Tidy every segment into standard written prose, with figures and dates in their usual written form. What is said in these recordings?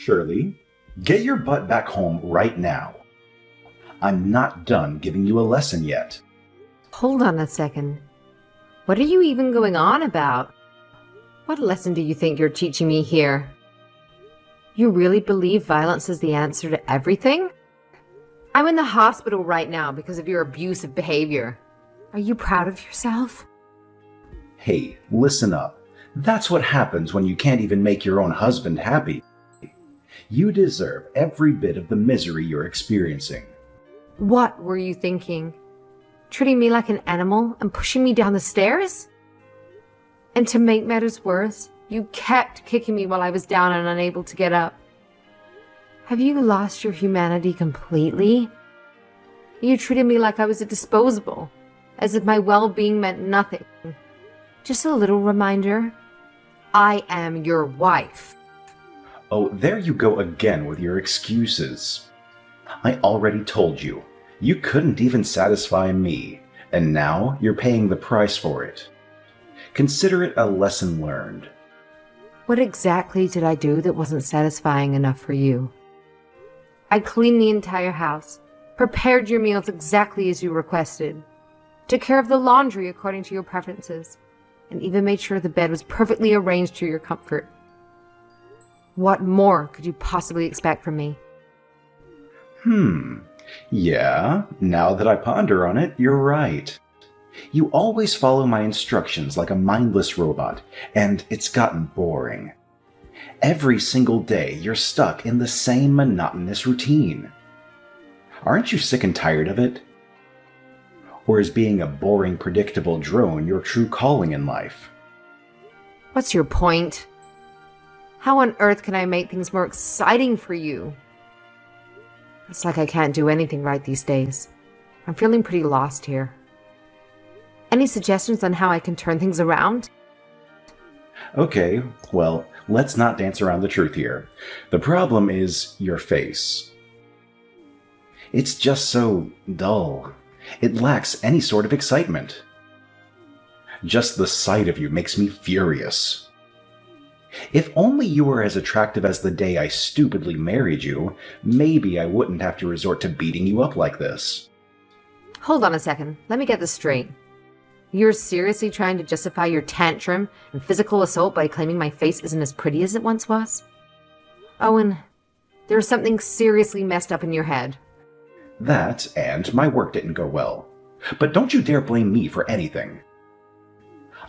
Shirley, get your butt back home right now. I'm not done giving you a lesson yet. Hold on a second. What are you even going on about? What lesson do you think you're teaching me here? You really believe violence is the answer to everything? I'm in the hospital right now because of your abusive behavior. Are you proud of yourself? Hey, listen up. That's what happens when you can't even make your own husband happy. You deserve every bit of the misery you're experiencing. What were you thinking? Treating me like an animal and pushing me down the stairs? And to make matters worse, you kept kicking me while I was down and unable to get up. Have you lost your humanity completely? You treated me like I was a disposable, as if my well-being meant nothing. Just a little reminder, I am your wife. Oh, there you go again with your excuses. I already told you, you couldn't even satisfy me, and now you're paying the price for it. Consider it a lesson learned. What exactly did I do that wasn't satisfying enough for you? I cleaned the entire house, prepared your meals exactly as you requested, took care of the laundry according to your preferences, and even made sure the bed was perfectly arranged to your comfort. What more could you possibly expect from me? Yeah, now that I ponder on it, you're right. You always follow my instructions like a mindless robot, and it's gotten boring. Every single day, you're stuck in the same monotonous routine. Aren't you sick and tired of it? Or is being a boring, predictable drone your true calling in life? What's your point? How on earth can I make things more exciting for you? It's like I can't do anything right these days. I'm feeling pretty lost here. Any suggestions on how I can turn things around? Okay, well, let's not dance around the truth here. The problem is your face. It's just so dull. It lacks any sort of excitement. Just the sight of you makes me furious. If only you were as attractive as the day I stupidly married you, maybe I wouldn't have to resort to beating you up like this. Hold on a second. Let me get this straight. You're seriously trying to justify your tantrum and physical assault by claiming my face isn't as pretty as it once was? Owen, there's something seriously messed up in your head. That, and my work didn't go well. But don't you dare blame me for anything.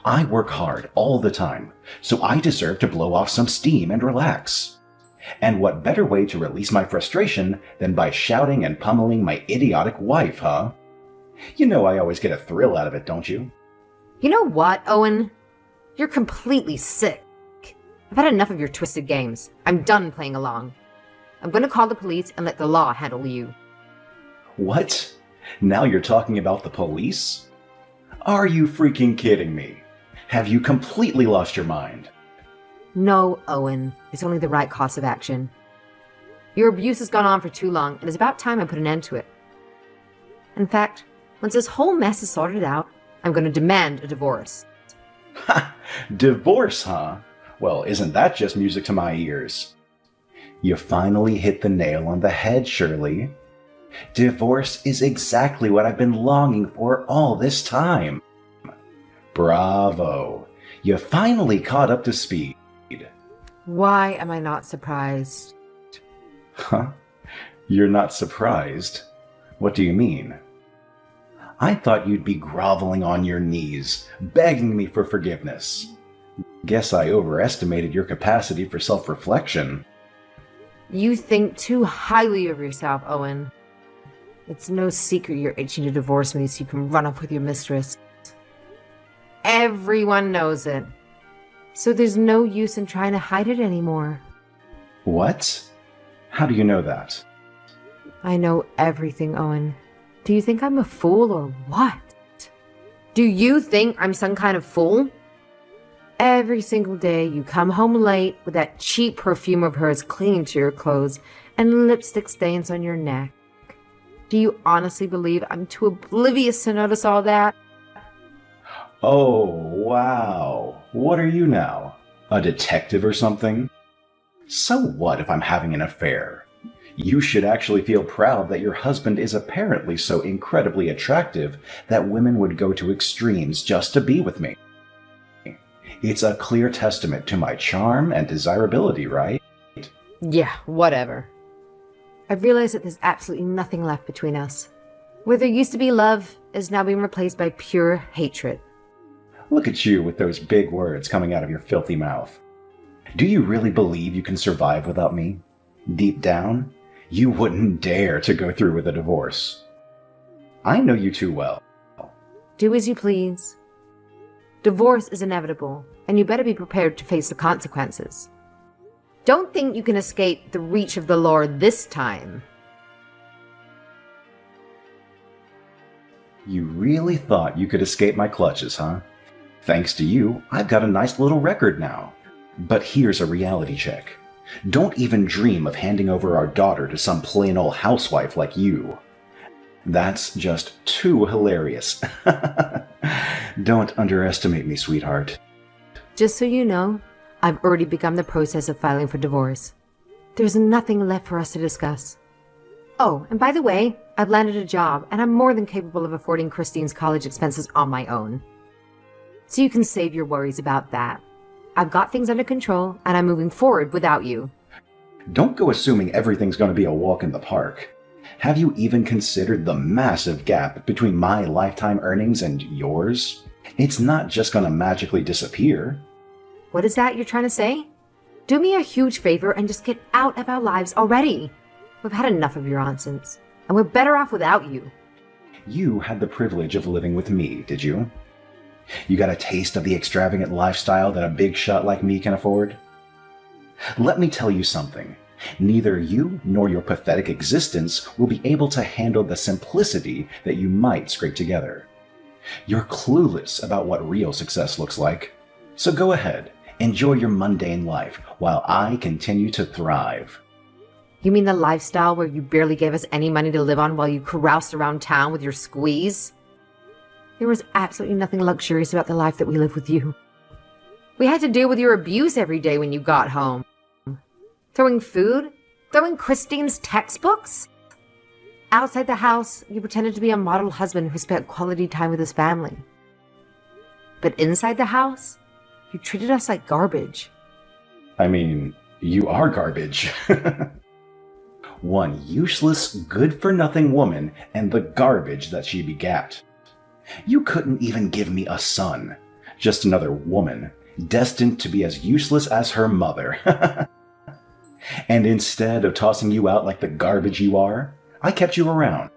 I work hard all the time, so I deserve to blow off some steam and relax. And what better way to release my frustration than by shouting and pummeling my idiotic wife, huh? You know I always get a thrill out of it, don't you? You know what, Owen? You're completely sick. I've had enough of your twisted games. I'm done playing along. I'm going to call the police and let the law handle you. What? Now you're talking about the police? Are you freaking kidding me? Have you completely lost your mind? No, Owen. It's only the right course of action. Your abuse has gone on for too long, and it's about time I put an end to it. In fact, once this whole mess is sorted out, I'm going to demand a divorce. Ha! Divorce, huh? Well, isn't that just music to my ears? You finally hit the nail on the head, Shirley. Divorce is exactly what I've been longing for all this time. Bravo! You finally caught up to speed. Why am I not surprised? Huh? You're not surprised? What do you mean? I thought you'd be groveling on your knees, begging me for forgiveness. Guess I overestimated your capacity for self-reflection. You think too highly of yourself, Owen. It's no secret you're itching to divorce me so you can run off with your mistress. Everyone knows it. So there's no use in trying to hide it anymore. What? How do you know that? I know everything, Owen. Do you think I'm a fool or what? Do you think I'm some kind of fool? Every single day you come home late with that cheap perfume of hers clinging to your clothes and lipstick stains on your neck. Do you honestly believe I'm too oblivious to notice all that? Oh, wow. What are you now? A detective or something? So what if I'm having an affair? You should actually feel proud that your husband is apparently so incredibly attractive that women would go to extremes just to be with me. It's a clear testament to my charm and desirability, right? Yeah, whatever. I've realized that there's absolutely nothing left between us. Where there used to be love is now being replaced by pure hatred. Look at you with those big words coming out of your filthy mouth. Do you really believe you can survive without me? Deep down, you wouldn't dare to go through with a divorce. I know you too well. Do as you please. Divorce is inevitable, and you better be prepared to face the consequences. Don't think you can escape the reach of the law this time. You really thought you could escape my clutches, huh? Thanks to you, I've got a nice little record now. But here's a reality check. Don't even dream of handing over our daughter to some plain old housewife like you. That's just too hilarious. Don't underestimate me, sweetheart. Just so you know, I've already begun the process of filing for divorce. There's nothing left for us to discuss. Oh, and by the way, I've landed a job, and I'm more than capable of affording Christine's college expenses on my own. So you can save your worries about that. I've got things under control, and I'm moving forward without you. Don't go assuming everything's going to be a walk in the park. Have you even considered the massive gap between my lifetime earnings and yours? It's not just going to magically disappear. What is that you're trying to say? Do me a huge favor and just get out of our lives already. We've had enough of your nonsense, and we're better off without you. You had the privilege of living with me, did you? You got a taste of the extravagant lifestyle that a big shot like me can afford? Let me tell you something. Neither you nor your pathetic existence will be able to handle the simplicity that you might scrape together. You're clueless about what real success looks like. So go ahead, enjoy your mundane life while I continue to thrive. You mean the lifestyle where you barely gave us any money to live on while you caroused around town with your squeeze? There was absolutely nothing luxurious about the life that we lived with you. We had to deal with your abuse every day when you got home. Throwing food? Throwing Christine's textbooks? Outside the house, you pretended to be a model husband who spent quality time with his family. But inside the house, you treated us like garbage. I mean, you are garbage. One useless, good-for-nothing woman and the garbage that she begat. You couldn't even give me a son. Just another woman, destined to be as useless as her mother. And instead of tossing you out like the garbage you are, I kept you around.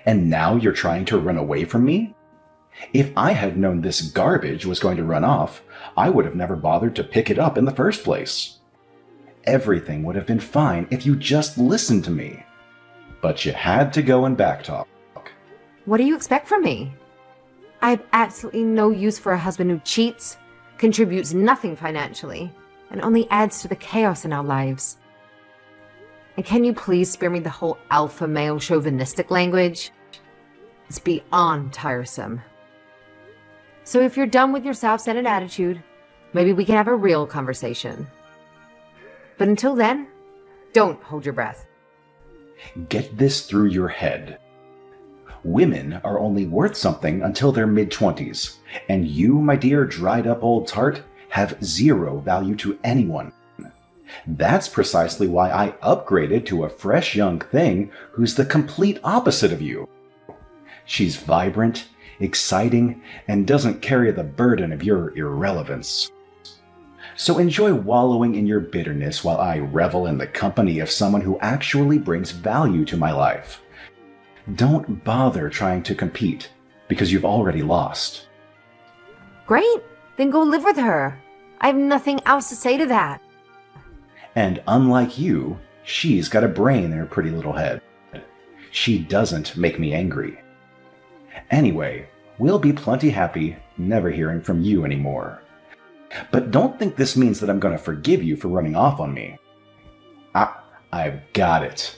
And now you're trying to run away from me? If I had known this garbage was going to run off, I would have never bothered to pick it up in the first place. Everything would have been fine if you just listened to me. But you had to go and backtalk. What do you expect from me? I have absolutely no use for a husband who cheats, contributes nothing financially, and only adds to the chaos in our lives. And can you please spare me the whole alpha male chauvinistic language? It's beyond tiresome. So if you're done with your self-centered attitude, maybe we can have a real conversation. But until then, don't hold your breath. Get this through your head. Women are only worth something until their mid-20s, and you, my dear dried-up old tart, have zero value to anyone. That's precisely why I upgraded to a fresh young thing who's the complete opposite of you. She's vibrant, exciting, and doesn't carry the burden of your irrelevance. So enjoy wallowing in your bitterness while I revel in the company of someone who actually brings value to my life. Don't bother trying to compete, because you've already lost. Great, then go live with her. I have nothing else to say to that. And unlike you, she's got a brain in her pretty little head. She doesn't make me angry. Anyway, we'll be plenty happy never hearing from you anymore. But don't think this means that I'm going to forgive you for running off on me. I've got it.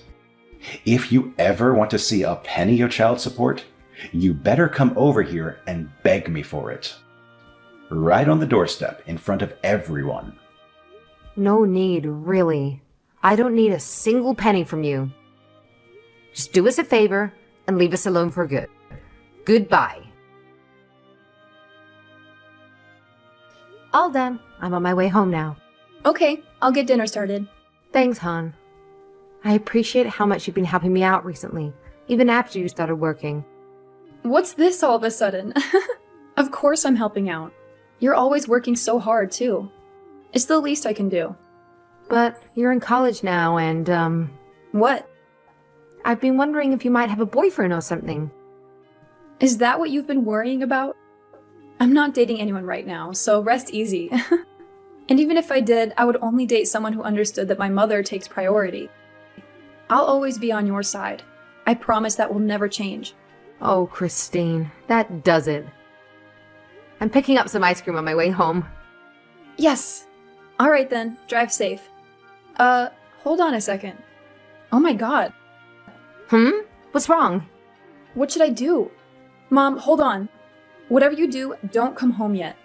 If you ever want to see a penny of child support, you better come over here and beg me for it. Right on the doorstep in front of everyone. No need, really. I don't need a single penny from you. Just do us a favor and leave us alone for good. Goodbye. All done. I'm on my way home now. Okay, I'll get dinner started. Thanks, Han. I appreciate how much you've been helping me out recently, even after you started working. What's this all of a sudden? Of course I'm helping out. You're always working so hard, too. It's the least I can do. But you're in college now and, What? I've been wondering if you might have a boyfriend or something. Is that what you've been worrying about? I'm not dating anyone right now, so rest easy. And even if I did, I would only date someone who understood that my mother takes priority. I'll always be on your side. I promise that will never change. Oh, Christine, that does it. I'm picking up some ice cream on my way home. Yes! Alright then, drive safe. Hold on a second. Oh my god. What's wrong? What should I do? Mom, hold on. Whatever you do, don't come home yet.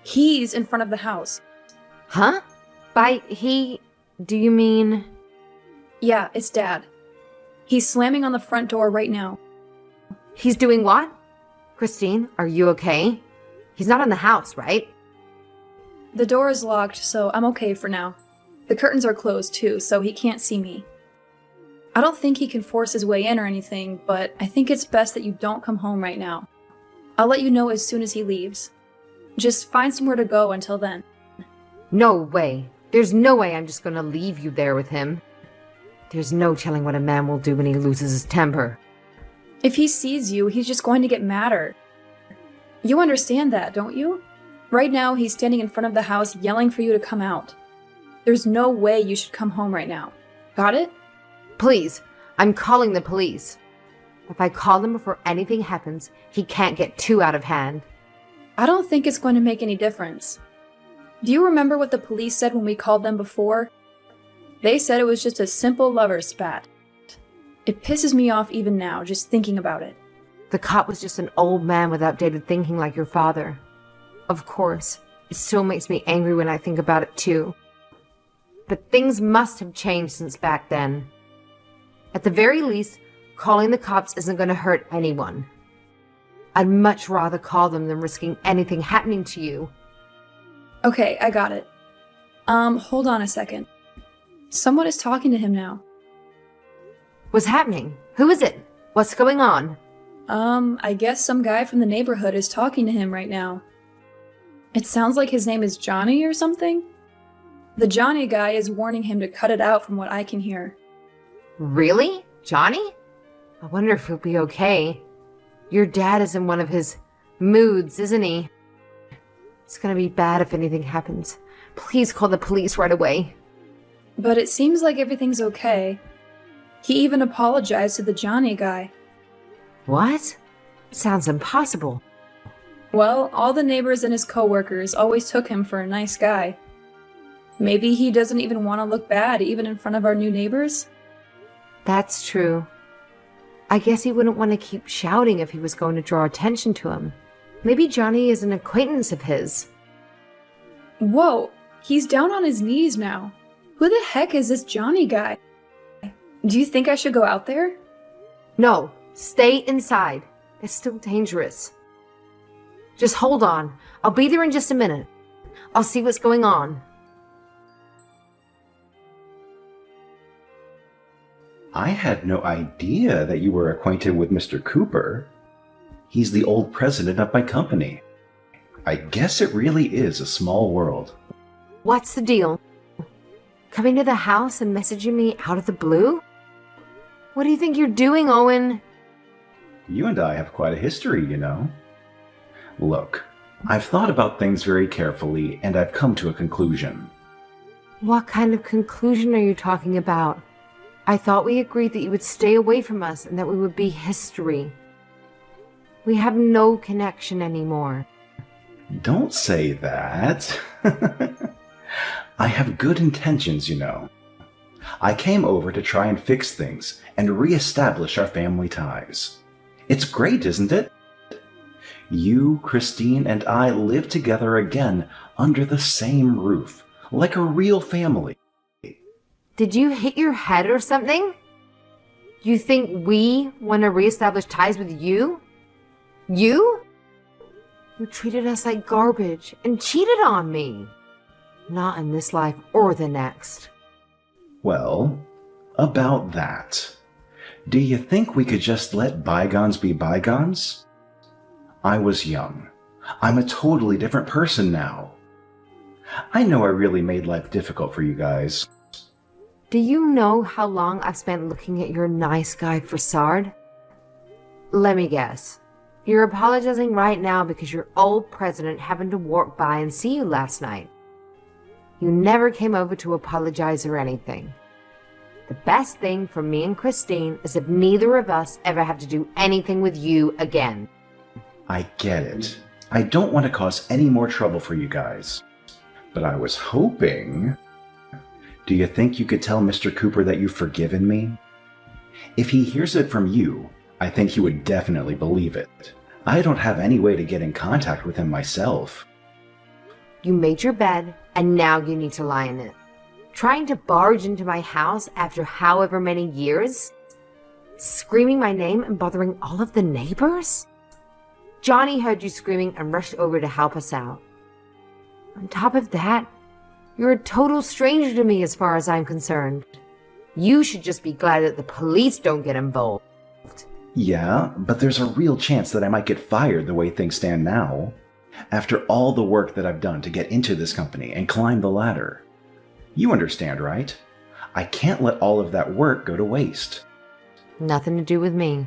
He's in front of the house. Huh? By he, do you mean... Yeah, it's Dad. He's slamming on the front door right now. He's doing what? Christine, are you okay? He's not in the house, right? The door is locked, so I'm okay for now. The curtains are closed too, so he can't see me. I don't think he can force his way in or anything, but I think it's best that you don't come home right now. I'll let you know as soon as he leaves. Just find somewhere to go until then. No way. There's no way I'm just gonna leave you there with him. There's no telling what a man will do when he loses his temper. If he sees you, he's just going to get madder. You understand that, don't you? Right now, he's standing in front of the house yelling for you to come out. There's no way you should come home right now. Got it? Please, I'm calling the police. If I call them before anything happens, he can't get too out of hand. I don't think it's going to make any difference. Do you remember what the police said when we called them before? They said it was just a simple lover's spat. It pisses me off even now, just thinking about it. The cop was just an old man with outdated thinking like your father. Of course, it still makes me angry when I think about it too. But things must have changed since back then. At the very least, calling the cops isn't going to hurt anyone. I'd much rather call them than risking anything happening to you. Okay, I got it. Hold on a second. Someone is talking to him now. What's happening? Who is it? What's going on? I guess some guy from the neighborhood is talking to him right now. It sounds like his name is Johnny or something. The Johnny guy is warning him to cut it out from what I can hear. Really? Johnny? I wonder if he'll be okay. Your dad is in one of his moods, isn't he? It's gonna be bad if anything happens. Please call the police right away. But it seems like everything's okay. He even apologized to the Johnny guy. What? Sounds impossible. Well, all the neighbors and his coworkers always took him for a nice guy. Maybe he doesn't even want to look bad even in front of our new neighbors? That's true. I guess he wouldn't want to keep shouting if he was going to draw attention to him. Maybe Johnny is an acquaintance of his. Whoa, he's down on his knees now. Who the heck is this Johnny guy? Do you think I should go out there? No, stay inside. It's still dangerous. Just hold on. I'll be there in just a minute. I'll see what's going on. I had no idea that you were acquainted with Mr. Cooper. He's the old president of my company. I guess it really is a small world. What's the deal? Coming to the house and messaging me out of the blue? What do you think you're doing, Owen? You and I have quite a history, you know. Look, I've thought about things very carefully, and I've come to a conclusion. What kind of conclusion are you talking about? I thought we agreed that you would stay away from us and that we would be history. We have no connection anymore. Don't say that. I have good intentions, you know. I came over to try and fix things and re-establish our family ties. It's great, isn't it? You, Christine, and I live together again under the same roof, like a real family. Did you hit your head or something? You think we want to reestablish ties with you? You? You treated us like garbage and cheated on me. Not in this life or the next. Well, about that. Do you think we could just let bygones be bygones? I was young. I'm a totally different person now. I know I really made life difficult for you guys. Do you know how long I've spent looking at your nice guy facade? Let me guess. You're apologizing right now because your old president happened to walk by and see you last night. You never came over to apologize or anything. The best thing for me and Christine is if neither of us ever have to do anything with you again. I get it. I don't want to cause any more trouble for you guys. But I was hoping... Do you think you could tell Mr. Cooper that you've forgiven me? If he hears it from you, I think he would definitely believe it. I don't have any way to get in contact with him myself. You made your bed, and now you need to lie in it. Trying to barge into my house after however many years? Screaming my name and bothering all of the neighbors? Johnny heard you screaming and rushed over to help us out. On top of that, you're a total stranger to me as far as I'm concerned. You should just be glad that the police don't get involved. Yeah, but there's a real chance that I might get fired the way things stand now. After all the work that I've done to get into this company and climb the ladder. You understand, right? I can't let all of that work go to waste. Nothing to do with me.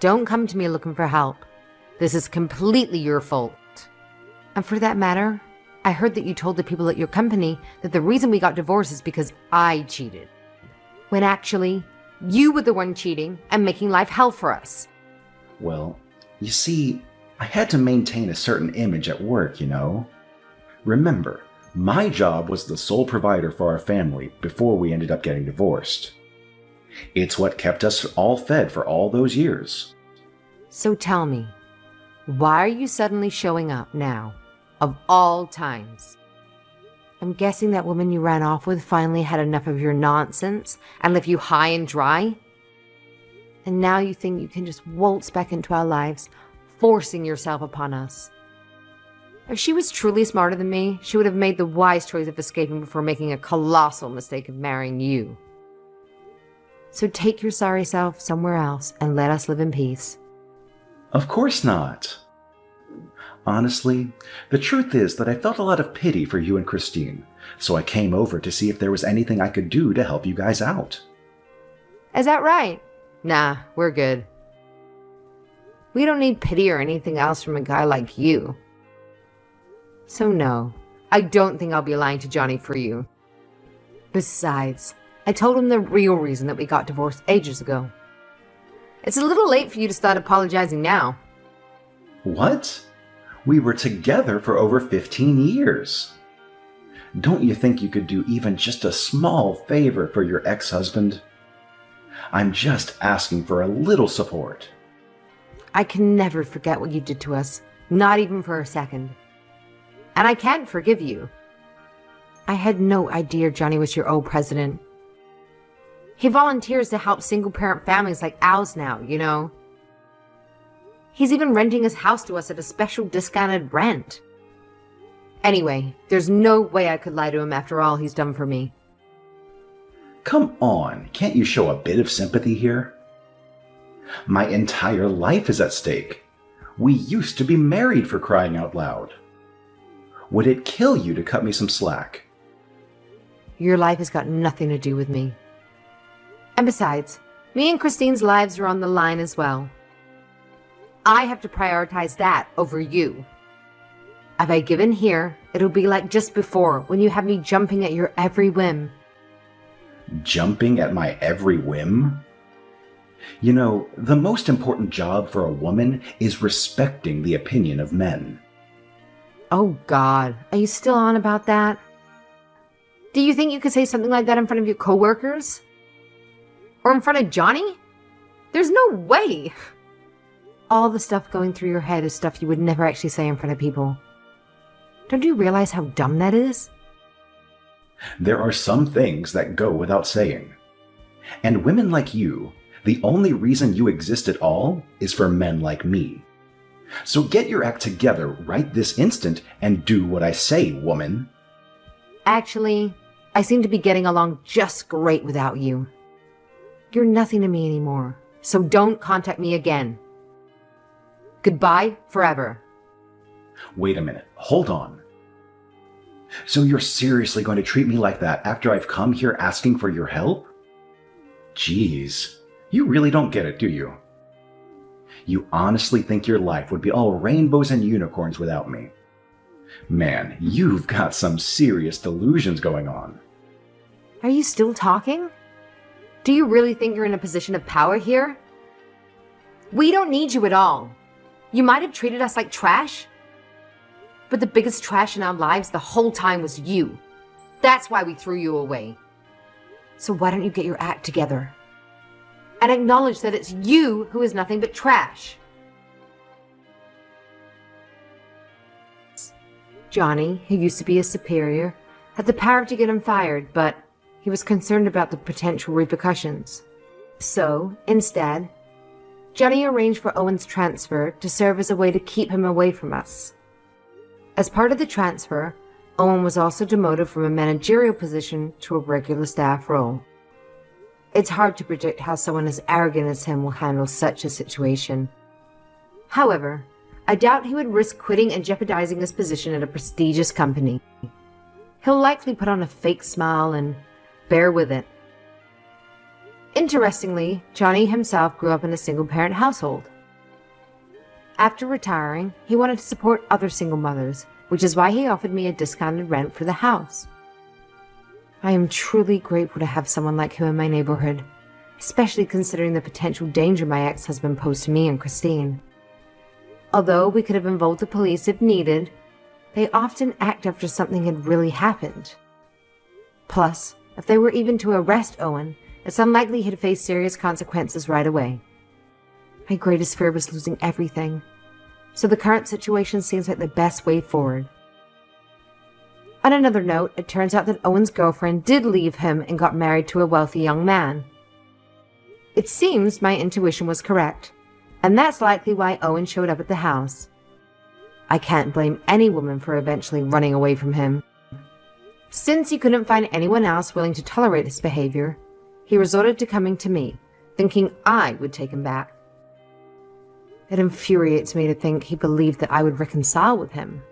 Don't come to me looking for help. This is completely your fault. And for that matter, I heard that you told the people at your company that the reason we got divorced is because I cheated. When actually, you were the one cheating and making life hell for us. Well, you see, I had to maintain a certain image at work, you know? Remember, my job was the sole provider for our family before we ended up getting divorced. It's what kept us all fed for all those years. So tell me, why are you suddenly showing up now, of all times? I'm guessing that woman you ran off with finally had enough of your nonsense and left you high and dry? And now you think you can just waltz back into our lives, forcing yourself upon us. If she was truly smarter than me, she would have made the wise choice of escaping before making a colossal mistake of marrying you. So take your sorry self somewhere else and let us live in peace. Of course not. Honestly, the truth is that I felt a lot of pity for you and Christine, so I came over to see if there was anything I could do to help you guys out. Is that right? Nah, we're good. We don't need pity or anything else from a guy like you. So no, I don't think I'll be lying to Johnny for you. Besides, I told him the real reason that we got divorced ages ago. It's a little late for you to start apologizing now. What? We were together for over 15 years. Don't you think you could do even just a small favor for your ex-husband? I'm just asking for a little support. I can never forget what you did to us, not even for a second. And I can't forgive you. I had no idea Johnny was your old president. He volunteers to help single-parent families like ours now, you know. He's even renting his house to us at a special discounted rent. Anyway, there's no way I could lie to him after all he's done for me. Come on, can't you show a bit of sympathy here? My entire life is at stake. We used to be married, for crying out loud. Would it kill you to cut me some slack? Your life has got nothing to do with me. And besides, me and Christine's lives are on the line as well. I have to prioritize that over you. If I give in here, it'll be like just before, when you had me jumping at your every whim. Jumping at my every whim? You know, the most important job for a woman is respecting the opinion of men. Oh God, are you still on about that? Do you think you could say something like that in front of your coworkers? Or in front of Johnny? There's no way! All the stuff going through your head is stuff you would never actually say in front of people. Don't you realize how dumb that is? There are some things that go without saying. And women like you, the only reason you exist at all is for men like me. So get your act together right this instant and do what I say, woman. Actually, I seem to be getting along just great without you. You're nothing to me anymore, so don't contact me again. Goodbye forever. Wait a minute, hold on. So you're seriously going to treat me like that after I've come here asking for your help? Jeez, you really don't get it, do you? You honestly think your life would be all rainbows and unicorns without me? Man, you've got some serious delusions going on. Are you still talking? Do you really think you're in a position of power here? We don't need you at all. You might have treated us like trash, but the biggest trash in our lives the whole time was you. That's why we threw you away. So why don't you get your act together and acknowledge that it's you who is nothing but trash? Johnny, who used to be his superior, had the power to get him fired, but he was concerned about the potential repercussions. So, instead, Johnny arranged for Owen's transfer to serve as a way to keep him away from us. As part of the transfer, Owen was also demoted from a managerial position to a regular staff role. It's hard to predict how someone as arrogant as him will handle such a situation. However, I doubt he would risk quitting and jeopardizing his position at a prestigious company. He'll likely put on a fake smile and bear with it. Interestingly, Johnny himself grew up in a single-parent household. After retiring, he wanted to support other single mothers, which is why he offered me a discounted rent for the house. I am truly grateful to have someone like him in my neighborhood, especially considering the potential danger my ex-husband posed to me and Christine. Although we could have involved the police if needed, they often act after something had really happened. Plus, if they were even to arrest Owen, it's unlikely he'd face serious consequences right away. My greatest fear was losing everything, so the current situation seems like the best way forward. On another note, it turns out that Owen's girlfriend did leave him and got married to a wealthy young man. It seems my intuition was correct, and that's likely why Owen showed up at the house. I can't blame any woman for eventually running away from him. Since he couldn't find anyone else willing to tolerate his behavior, he resorted to coming to me, thinking I would take him back. It infuriates me to think he believed that I would reconcile with him.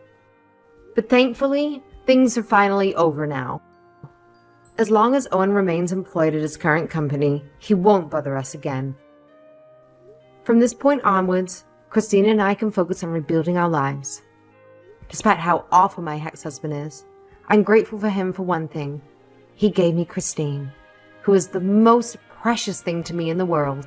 But thankfully, things are finally over now. As long as Owen remains employed at his current company, he won't bother us again. From this point onwards, Christine and I can focus on rebuilding our lives. Despite how awful my ex-husband is, I'm grateful for him for one thing. He gave me Christine, who is the most precious thing to me in the world.